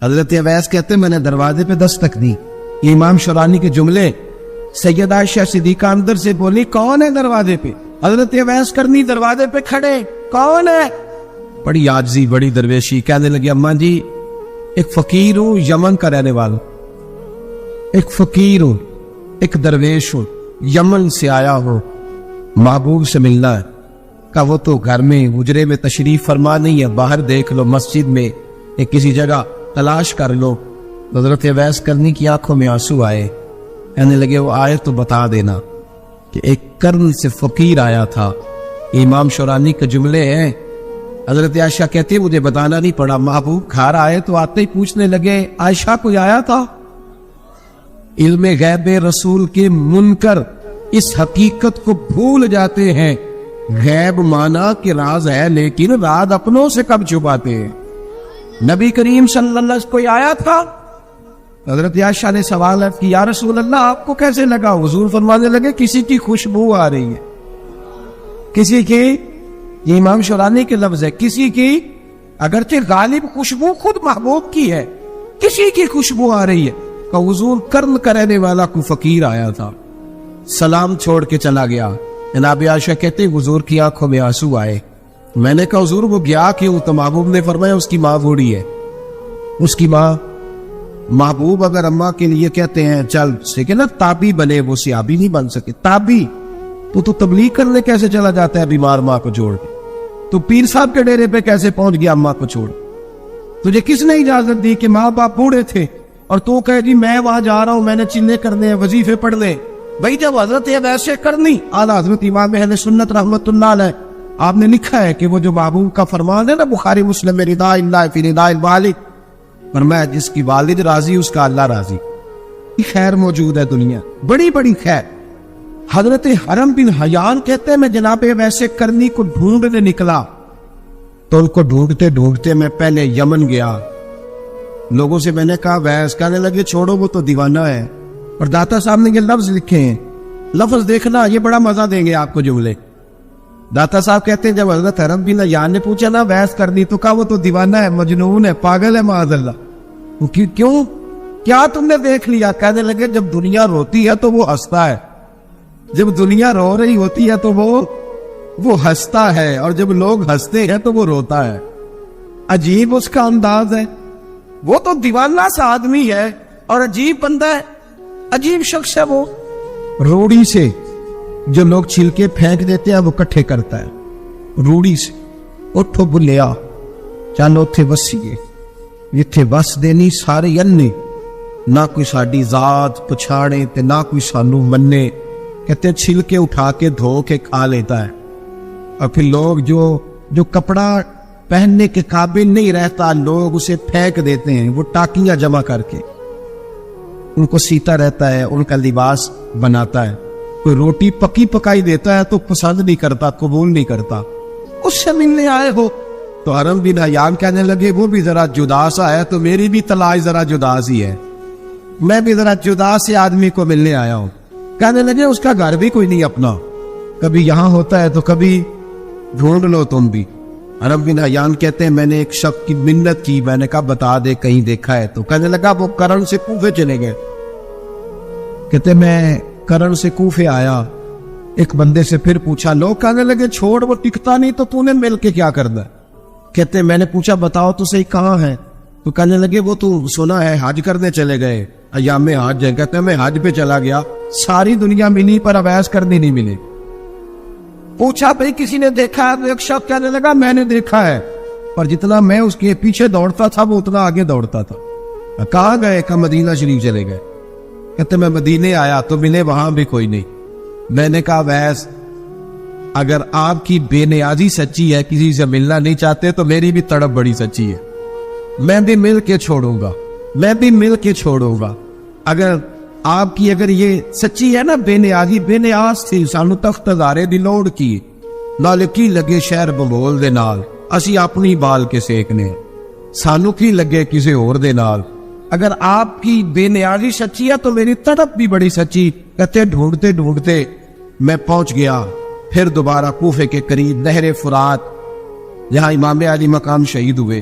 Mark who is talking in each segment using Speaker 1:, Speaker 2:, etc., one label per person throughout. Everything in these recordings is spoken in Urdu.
Speaker 1: حضرت اویس کہتے ہیں میں نے دروازے پہ دستک دی. یہ امام شورانی کے جملے. سیدہ عائشہ صدیقہ اندر سے بولی کون ہے دروازے پہ؟ حضرت اویس کرنی دروازے پہ کھڑے, کون ہے؟ بڑی عاجزی, بڑی درویشی. کہنے لگی اماں جی ایک فقیر ہوں, یمن کا رہنے والا, ایک فقیر ہوں, ایک درویش ہوں, یمن سے آیا ہوں, محبوب سے ملنا ہے. کہ وہ تو گھر میں حجرے میں تشریف فرما نہیں ہے, باہر دیکھ لو, مسجد میں یا کسی جگہ تلاش کر لو. حضرت اویس کرنی کی آنکھوں میں آنسو آئے. کہنے لگے وہ آئے تو بتا دینا کہ ایک کرن سے فقیر آیا تھا. امام شورانی کے جملے ہیں. حضرت عائشہ کہتی ہے مجھے بتانا نہیں پڑا, محبوب گھر آئے تو آتے ہی پوچھنے لگے عائشہ کوئی آیا تھا؟ علم غیب رسول کے منکر اس حقیقت کو بھول جاتے ہیں. غیب مانا کہ راز ہے لیکن راز اپنوں سے کب چھپاتے ہیں. نبی کریم صلی اللہ علیہ وسلم کوئی آیا تھا؟ حضرت عائشہ نے سوال ہے کہ یا رسول اللہ آپ کو کیسے لگا؟ حضور فرمانے لگے کسی کی خوشبو آ رہی ہے. کسی کی, یہ امام شورانی کے لفظ ہے, کسی کی, اگرچہ غالب خوشبو خود محبوب کی ہے, کسی کی خوشبو آ رہی ہے. کہ حضور کرن کرنے والا کو فقیر آیا تھا, سلام چھوڑ کے چلا گیا. جناب عائشہ کہتے حضور کی آنکھوں میں آنسو آئے. میں نے کہا حضور وہ گیا کیوں؟ تو محبوب نے فرمایا اس کی ماں بوڑھی ہے, اس کی ماں. محبوب اگر اماں کے لیے کہتے ہیں چل سکے نا تابی بنے, وہ صحابی نہیں بن سکے. تابی تو تبلیغ کرنے کیسے چلا جاتا ہے بیمار ماں کو چھوڑ کے؟ تو پیر صاحب کے ڈیرے پہ کیسے پہنچ گیا اماں کو چھوڑ؟ تجھے کس نے اجازت دی کہ ماں باپ بوڑھے تھے اور تو کہے جی میں وہاں جا رہا ہوں, میں نے چلے کرنے ہیں, وظیفے پڑھنے؟ بھائی جب حضرت ویسے کرنی اعلیٰ حضرت امام اہل سنت رحمت اللہ علیہ آپ نے لکھا ہے کہ وہ جو محبوب کا فرمان ہے نا بخاری مسلم میں, رضا اللہ فی رضا الوالد, فرمایا جس کی والد راضی اس کا اللہ راضی. خیر موجود ہے دنیا, بڑی بڑی خیر. حضرت حرم بن حیان کہتے ہیں میں جناب ویسے کرنی کو ڈھونڈنے نکلا تو ان کو ڈھونڈتے ڈھونڈتے میں پہلے یمن گیا. لوگوں سے میں نے کہا ویس, کہنے لگے چھوڑو وہ تو دیوانہ ہے. اور داتا صاحب نے یہ لفظ لکھے ہیں, لفظ دیکھنا یہ بڑا مزہ دیں گے آپ کو جملے. داتا صاحب کہتے ہیں جب حضرت حرم بن حیان نے پوچھا نا ویس کرنی, تو کہا وہ تو دیوانہ ہے, مجنون ہے, پاگل ہے معاذ اللہ. وہ کیوں, کیا تم نے دیکھ لیا؟ کہنے لگے جب دنیا روتی ہے تو وہ ہنستا ہے, جب دنیا رو رہی ہوتی ہے تو وہ ہنستا ہے, اور جب لوگ ہنستے ہیں تو وہ روتا ہے. عجیب اس کا انداز ہے. وہ تو دیوانہ سا آدمی ہے اور عجیب بندہ ہے, عجیب شخص ہے. وہ روڑی سے جو لوگ چھلکے پھینک دیتے ہیں وہ کٹھے کرتا ہے, روڑی سے. اٹھو بلیا چلو تھے وسیے جتھے بس دینی سارے ینے, نہ کوئی ساڈی ذات پچھاڑے تے نہ کوئی سانو منے. کہتے چھلکے اٹھا کے دھو کے کھا لیتا ہے. اور پھر لوگ جو کپڑا پہننے کے قابل نہیں رہتا لوگ اسے پھینک دیتے ہیں, وہ ٹاکیاں جمع کر کے ان کو سیتا رہتا ہے, ان کا لباس بناتا ہے. کوئی روٹی پکی پکائی دیتا ہے تو پسند نہیں کرتا, قبول نہیں کرتا. اس سے ملنے آئے ہو تو حرم بن حیان کہنے لگے وہ بھی ذرا جدا سا ہے تو میری بھی تلاش ذرا جدا سی ہے, میں بھی ذرا جدا سے آدمی کو ملنے آیا ہوں. کہنے لگے اس کا گھر بھی کوئی نہیں اپنا, کبھی یہاں ہوتا ہے تو کبھی ڈھونڈ لو تم بھی. حرم بن حیان کہتے ہیں میں نے ایک شخص کی منت کی, میں نے کہا بتا دے کہیں دیکھا ہے تو. کہنے لگا وہ کرن سے کوفے چلے گئے. کہتے میں کرن سے کوفے آیا, ایک بندے سے پھر پوچھا, لوگ کہنے لگے چھوڑ وہ ٹکتا نہیں تو نے مل کے کیا کرنا. کہتے میں نے پوچھا بتاؤ تو صحیح کہاں ہے؟ تو کہنے لگے وہ تو سنا ہے حج کرنے چلے گئے, ایام حج ہے. کہتے میں حج پہ چلا گیا, ساری دنیا ملی پر اویس کرنی نہیں ملے. پوچھا بھئی کسی نے دیکھا ہے؟ ایک شخص کہنے لگا میں نے دیکھا ہے, پر جتنا میں اس کے پیچھے دوڑتا تھا وہ اتنا آگے دوڑتا تھا. کہاں گئے؟ کہ مدینہ شریف چلے گئے. کہتے میں مدینے آیا تو ملے وہاں بھی کوئی نہیں. میں نے کہا ویس اگر آپ کی بے نیازی سچی ہے, کسی سے ملنا نہیں چاہتے, تو میری بھی تڑپ بڑی سچی ہے, میں بھی مل کے چھوڑوں گا, میں بھی مل کے چھوڑوں گا. اگر آپ کی اگر یہ سچی ہے نا بے نیازی, بے نیاز تھی سانو تخت ہزارے دی لوڑ کی, نال کی لگے شہر بمول دے نال, اسی اپنی بال کے سیکنے, سانو کی لگے کسی اور دے نال. اگر آپ کی بے نیازی سچی ہے تو میری تڑپ بھی بڑی سچی. کہتے ڈھونڈتے ڈھونڈتے میں پہنچ گیا پھر دوبارہ کوفے کے قریب نہر فرات, جہاں امام علی مقام شہید ہوئے.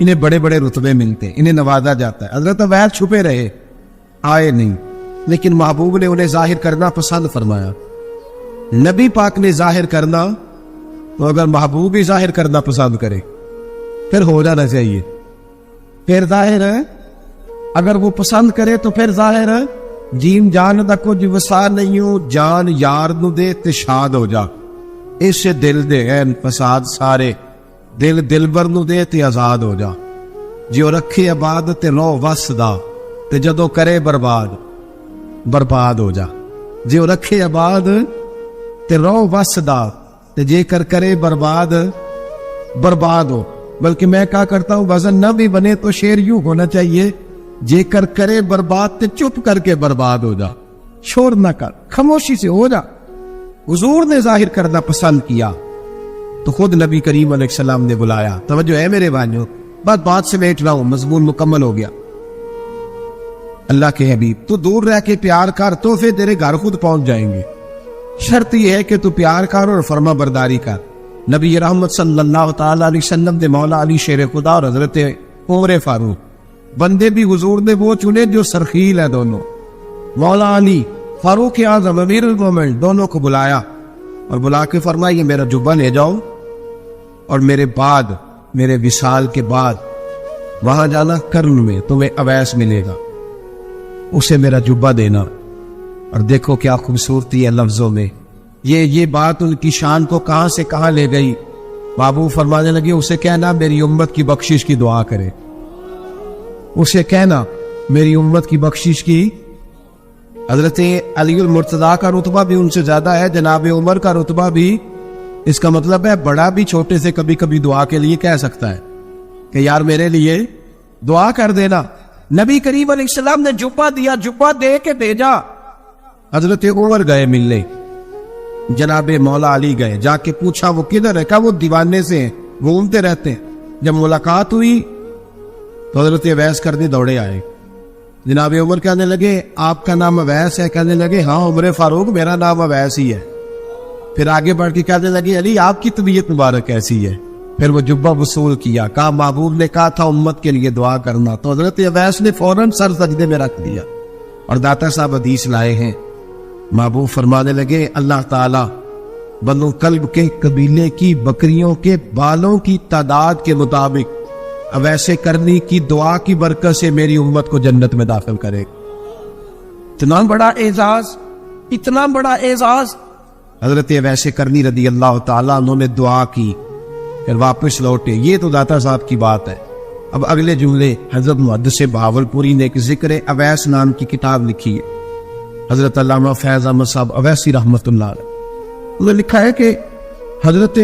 Speaker 1: انہیں بڑے بڑے رتبے ملتے ہیں، انہیں نوازا جاتا ہے. حضرت اویس چھپے رہے، آئے نہیں، لیکن محبوب نے انہیں ظاہر کرنا پسند فرمایا. نبی پاک نے ظاہر کرنا تو اگر محبوب ہی ظاہر کرنا پسند کرے پھر ہو جانا چاہیے، پھر ظاہر ہے. اگر وہ پسند کرے تو پھر ظاہر ہے. جیم جان دا کچھ وسا نہیں ہو، جان یار نو دے تے شاد ہو جا. اس سے دل دے این فساد سارے، دل دلبر نو دے تے آزاد ہو جا. جو رکھے آباد تے رو وس دا، تے جدو کرے برباد برباد ہو جا. جو رکھے آباد تے رو وس دا، تے جے کر کرے برباد برباد ہو. بلکہ میں کہا کرتا ہوں وزن نہ بھی بنے تو شعر یوں ہونا چاہیے، جے کر کرے برباد تے چپ کر کے برباد ہو جا. شور نہ کر، خاموشی سے ہو جا. حضور نے ظاہر کرنا پسند کیا تو خود نبی کریم علیہ السلام نے بلایا. توجہ ہے میرے بھائیوں، بات سمیٹ رہا ہوں، مضمون مکمل ہو گیا. اللہ کے حبیب تو دور رہ کے پیار کر، تحفے تیرے گھر خود پہنچ جائیں گے. شرط یہ ہے کہ تو پیار کر اور فرما برداری کر. نبی رحمت صلی اللہ تعالی علیہ وسلم نے مولا علی شیر خدا اور حضرت عمر فاروق بندے بھی حضور نے وہ چنے جو سرخیل ہے دونوں. مولا علی فاروق اعظم امیر المومنین دونوں کو بلایا اور بلا کے فرمایا یہ میرا جبہ لے جاؤ اور میرے بعد، میرے وصال کے بعد وہاں جانا کرن میں تمہیں اویس ملے گا، اسے میرا جبہ دینا. اور دیکھو کیا خوبصورتی ہے لفظوں میں. یہ بات ان کی شان کو کہاں سے کہاں لے گئی. بابو فرمانے لگے اسے کہنا میری امت کی بخشش کی دعا کرے، اسے کہنا میری امت کی بخشش کی. حضرت علی المرتضیٰ کا رتبہ بھی ان سے زیادہ ہے، جناب عمر کا رتبہ بھی. اس کا مطلب ہے بڑا بھی چھوٹے سے کبھی کبھی دعا کے لیے کہہ سکتا ہے کہ یار میرے لیے دعا کر دینا. نبی کریم علیہ السلام نے جبہ دیا، جبہ دے کے بھیجا. حضرت عمر گئے ملنے، جناب مولا علی گئے، جا کے پوچھا وہ کدھر ہے، کہا وہ دیوانے سے ہیں، گھومتے رہتے ہیں. جب ملاقات ہوئی تو حضرت اویس کرنے دوڑے آئے. جناب عمر کہنے لگے آپ کا نام اویس ہے؟ کہنے لگے ہاں عمر فاروق میرا نام اویس ہی ہے. پھر آگے بڑھ کے کہنے لگے علی آپ کی طبیعت مبارک کیسی ہے؟ پھر وہ جبہ وصول کیا. کہا محبوب نے کہا تھا امت کے لیے دعا کرنا، تو حضرت اویس نے فوراً سر سجدے میں رکھ دیا. اور داتا صاحب حدیث لائے ہیں، محبوب فرمانے لگے اللہ تعالی بنو کلب کے قبیلے کی بکریوں کے بالوں کی تعداد کے مطابق اویسے کرنی کی دعا کی برکت سے میری امت کو جنت میں داخل کرے. اتنا بڑا اعزاز، اتنا بڑا اعزاز. حضرت اویسے کرنی رضی اللہ تعالیٰ انہوں نے دعا کی، پھر واپس لوٹے. یہ تو داتا صاحب کی بات ہے. اب اگلے جملے حضرت محدث بہاولپوری نے ایک ذکر اویس نام کی کتاب لکھی ہے، حضرت علامہ فیض احمد صاحب اویسی رحمۃ اللہ علیہ. انہوں نے لکھا ہے کہ حضرت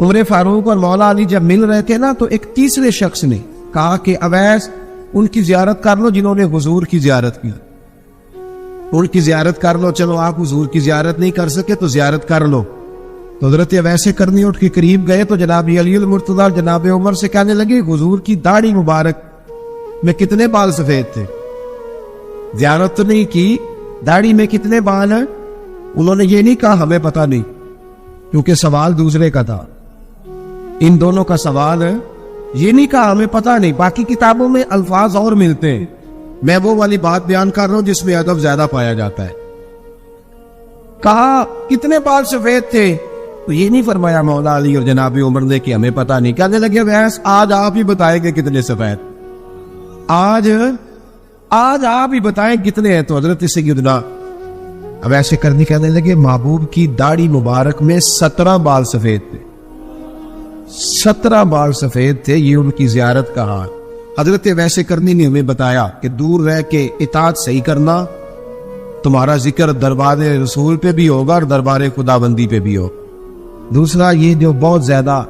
Speaker 1: عمر فاروق اور مولا علی جب مل رہے تھے نا تو ایک تیسرے شخص نے کہا کہ اویس ان کی زیارت کر لو جنہوں نے حضور کی زیارت کی، ان کی زیارت کر لو. چلو آپ حضور کی زیارت نہیں کر سکے تو زیارت کر لو. تو حضرت اویس کرنی اٹھ کے قریب گئے تو جناب علی المرتضیٰ اور جناب عمر سے کہنے لگے حضور کی داڑھی مبارک میں کتنے بال سفید تھے؟ زیارت تو نہیں کی، داڑھی میں کتنے بال ہیں؟ انہوں نے یہ نہیں کہا ہمیں پتہ نہیں، کیونکہ سوال دوسرے کا تھا. ان دونوں کا سوال ہے، یہ نہیں کہا ہمیں پتہ نہیں. باقی کتابوں میں الفاظ اور ملتے ہیں، میں وہ والی بات بیان کر رہا ہوں جس میں ادب زیادہ پایا جاتا ہے. کہا کتنے بال سفید تھے؟ تو یہ نہیں فرمایا مولا علی اور جناب عمر نے کہ ہمیں پتہ نہیں. کہنے لگے ویس آج آپ ہی بتائیں گے کتنے سفید، آج آپ ہی بتائیں کتنے ہیں. تو حضرت سیدنا اب ایسے کرنی کہنے لگے محبوب کی داڑھی مبارک میں 17 بال سفید تھے، 17 بال سفید تھے. یہ ان کی زیارت کا حال. حضرت ویسے کرنی نے ہمیں بتایا کہ دور رہ کے اطاعت صحیح کرنا، تمہارا ذکر دربار رسول پہ بھی ہوگا اور دربار خدا بندی پہ بھی ہوگا. دوسرا یہ جو بہت زیادہ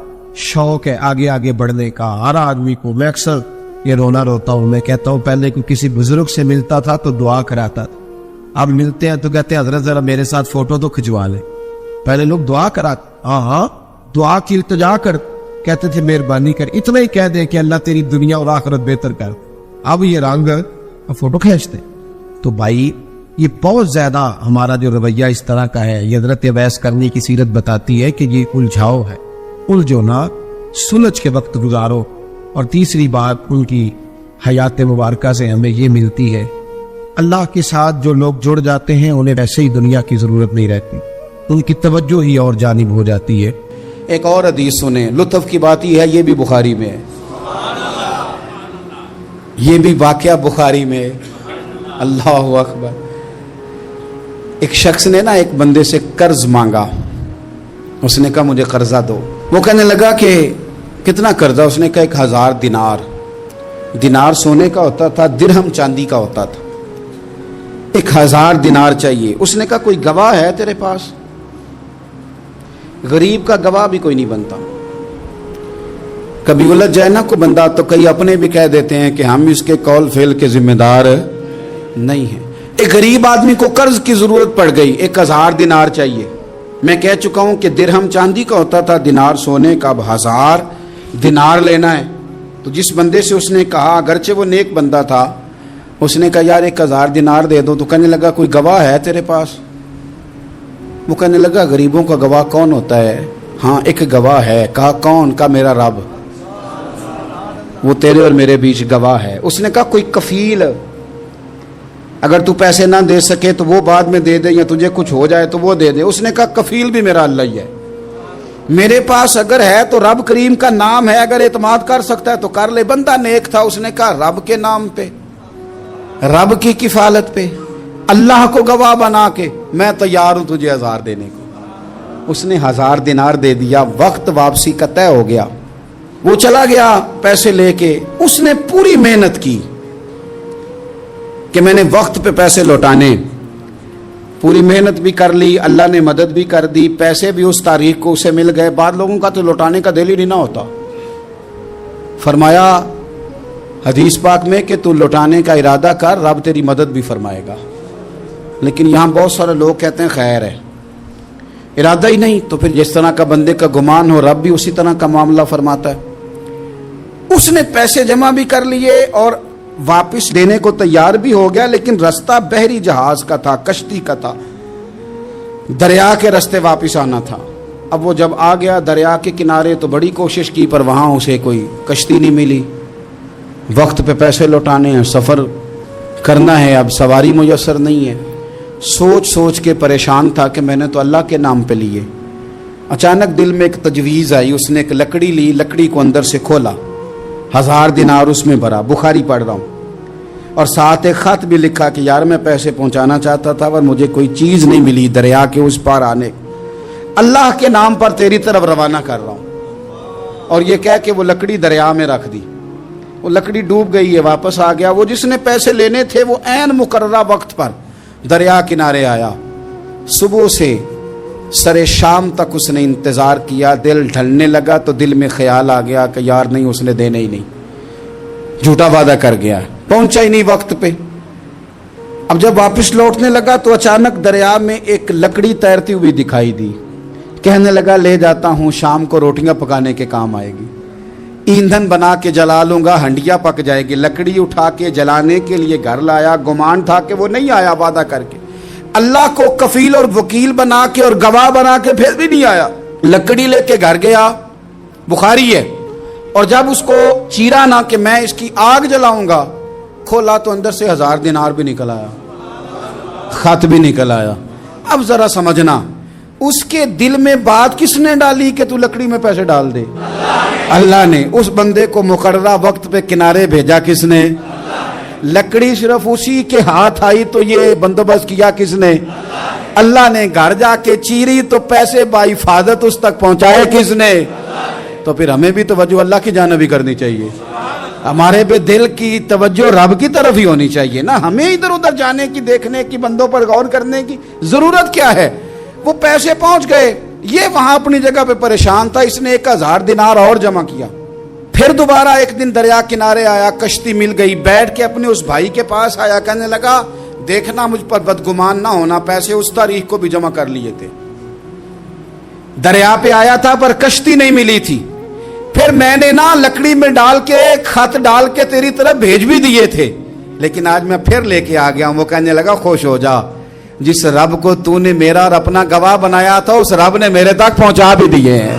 Speaker 1: شوق ہے آگے آگے بڑھنے کا ہر آدمی کو، میں اکثر یہ رونا روتا ہوں. میں کہتا ہوں پہلے کو کسی بزرگ سے ملتا تھا تو دعا کراتا تھا، اب ملتے ہیں تو کہتے ہیں حضرت ذرا میرے ساتھ فوٹو تو کھنچوا لیں. پہلے لوگ دعا کراتے، ہاں دعا کی التجا کر کہتے تھے مہربانی کر، اتنا ہی کہہ دے کہ اللہ تیری دنیا اور آخرت بہتر کر. اب یہ رنگ اب فوٹو کھینچتے. تو بھائی یہ بہت زیادہ ہمارا جو رویہ اس طرح کا ہے. یہ حضرت اویس کرنی کی سیرت بتاتی ہے کہ یہ الجھاؤ ہے. الجھو نہ، سلجھ کے وقت گزارو. اور تیسری بات ان کی حیات مبارکہ سے ہمیں یہ ملتی ہے، اللہ کے ساتھ جو لوگ جڑ جاتے ہیں انہیں ویسے ہی دنیا کی ضرورت نہیں رہتی، ان کی توجہ ہی اور جانب ہو جاتی ہے۔
Speaker 2: ایک اور حدیث سنیں، لطف کی بات یہ ہے، یہ بھی بخاری میں ہے، یہ بھی واقعہ بخاری میں ہے۔ اللہ اکبر۔ ایک شخص نے نا ایک بندے سے قرض مانگا، اس نے کہا مجھے قرضہ دو۔ وہ کہنے لگا کہ کتنا قرضہ؟ اس نے کہا 1000 دینار۔ دینار سونے کا ہوتا تھا، درہم چاندی کا ہوتا تھا۔ 1000 دینار چاہیے۔ اس نے کہا کوئی گواہ ہے تیرے پاس؟ غریب کا گواہ بھی کوئی نہیں بنتا، کبھی الجھ جائے نا کوئی بندہ تو کئی اپنے بھی کہہ دیتے ہیں کہ ہم اس کے قول فعل کے ذمہ دار نہیں ہیں۔ ایک غریب آدمی کو قرض کی ضرورت پڑ گئی، 1000 دینار چاہیے۔ میں کہہ چکا ہوں کہ درہم چاندی کا ہوتا تھا، دینار سونے کا، اب 1000 دینار لینا ہے۔ تو جس بندے سے اس نے کہا، اگرچہ وہ نیک بندہ تھا، اس نے کہا یار 1000 دینار دے دو، تو کہنے لگا کوئی گواہ ہے تیرے پاس؟ وہ کہنے لگا غریبوں کا گواہ کون ہوتا ہے؟ ہاں ایک گواہ ہے۔ کہا کون؟ کہا میرا رب، وہ تیرے اور میرے بیچ گواہ ہے۔ اس نے کہا کوئی کفیل، اگر تو پیسے نہ دے سکے تو وہ بعد میں دے دے، یا تجھے کچھ ہو جائے تو وہ دے دے۔ اس نے کہا کفیل بھی میرا اللہ ہی ہے، میرے پاس اگر ہے تو رب کریم کا نام ہے، اگر اعتماد کر سکتا ہے تو کر لے۔ بندہ نیک تھا، اس نے کہا رب کے نام پہ، رب کی کفالت پہ، اللہ کو گواہ بنا کے میں تیار ہوں تجھے 1000 دینے کو۔ اس نے 1000 دینار دے دیا، وقت واپسی کا طے ہو گیا، وہ چلا گیا پیسے لے کے۔ اس نے پوری محنت کی کہ میں نے وقت پہ پیسے لوٹانے، پوری محنت بھی کر لی، اللہ نے مدد بھی کر دی، پیسے بھی اس تاریخ کو اسے مل گئے۔ بعض لوگوں کا تو لوٹانے کا دل ہی نہیں ہوتا۔ فرمایا حدیث پاک میں کہ تو لوٹانے کا ارادہ کر، رب تیری مدد بھی فرمائے گا۔ لیکن یہاں بہت سارے لوگ کہتے ہیں خیر ہے، ارادہ ہی نہیں، تو پھر جس طرح کا بندے کا گمان ہو رب بھی اسی طرح کا معاملہ فرماتا ہے۔ اس نے پیسے جمع بھی کر لیے اور واپس دینے کو تیار بھی ہو گیا، لیکن رستہ بحری جہاز کا تھا، کشتی کا تھا، دریا کے رستے واپس آنا تھا۔ اب وہ جب آ گیا دریا کے کنارے تو بڑی کوشش کی، پر وہاں اسے کوئی کشتی نہیں ملی۔ وقت پہ پیسے لوٹانے ہیں، سفر کرنا ہے، اب سواری میسر نہیں ہے۔ سوچ سوچ کے پریشان تھا کہ میں نے تو اللہ کے نام پہ لیے۔ اچانک دل میں ایک تجویز آئی، اس نے ایک لکڑی لی، لکڑی کو اندر سے کھولا، 1000 دینار اس میں بھرا، بخاری پڑھ رہا ہوں، اور ساتھ ایک خط بھی لکھا کہ یار میں پیسے پہنچانا چاہتا تھا پر مجھے کوئی چیز نہیں ملی دریا کے اس پار آنے، اللہ کے نام پر تیری طرف روانہ کر رہا ہوں۔ اور یہ کہہ کہ وہ لکڑی دریا میں رکھ دی، وہ لکڑی ڈوب گئی ہے، واپس آ گیا۔ وہ جس نے پیسے لینے تھے وہ عین مقررہ وقت پر دریا کنارے آیا۔ صبح سے سرے شام تک اس نے انتظار کیا، دل ڈھلنے لگا تو دل میں خیال آ گیا کہ یار نہیں، اس نے دینے ہی نہیں، جھوٹا وعدہ کر گیا، پہنچا ہی نہیں وقت پہ۔ اب جب واپس لوٹنے لگا تو اچانک دریا میں ایک لکڑی تیرتی ہوئی دکھائی دی، کہنے لگا لے جاتا ہوں، شام کو روٹیاں پکانے کے کام آئے گی، ایندھن بنا کے جلا لوں گا، ہنڈیا پک جائے گی۔ لکڑی اٹھا کے جلانے کے لیے گھر لایا، گمان تھا کہ وہ نہیں آیا وعدہ کر کے، اللہ کو کفیل اور وکیل بنا کے اور گواہ بنا کے پھر بھی نہیں آیا۔ لکڑی لے کے گھر گیا، بخاری ہے، اور جب اس کو چیرا نہ کہ میں اس کی آگ جلاؤں گا، کھولا تو اندر سے 1000 دینار بھی نکل آیا، خط بھی نکل آیا۔ اب ذرا سمجھنا، اس کے دل میں بات کس نے ڈالی کہ تو لکڑی میں پیسے ڈال دے؟ اللہ نے۔ اس بندے کو مقررہ وقت پہ کنارے بھیجا کس نے؟ لکڑی صرف اسی کے ہاتھ آئی تو یہ بندوبست کیا کس نے؟ اللہ نے۔ گھر جا کے چیری تو پیسے بحفاظت اس تک پہنچائے کس نے؟ تو پھر ہمیں بھی توجہ اللہ کی جانب ہی کرنی چاہیے، ہمارے پہ دل کی توجہ رب کی طرف ہی ہونی چاہیے نا، ہمیں ادھر ادھر جانے کی، دیکھنے کی، بندوں پر غور کرنے کی ضرورت کیا ہے؟ وہ پیسے پہنچ گئے، یہ وہاں اپنی جگہ پہ پریشان تھا، اس نے 1000 دینار اور جمع کیا۔ پھر دوبارہ ایک دن دریا کنارے آیا، کشتی مل گئی، بیٹھ کے اپنے اس بھائی کے پاس آیا، کہنے لگا دیکھنا مجھ پر بدگمان نہ ہونا، پیسے اس تاریخ کو بھی جمع کر لیے تھے، دریا پہ آیا تھا پر کشتی نہیں ملی تھی، پھر میں نے نا لکڑی میں ڈال کے خط ڈال کے تیری طرف بھیج بھی دیے تھے، لیکن آج میں پھر لے کے آ گیا ہوں۔ وہ کہنے لگا خوش ہو جا، جس رب کو تو نے میرا اور اپنا گواہ بنایا تھا اس رب نے میرے تک پہنچا بھی دیے ہیں۔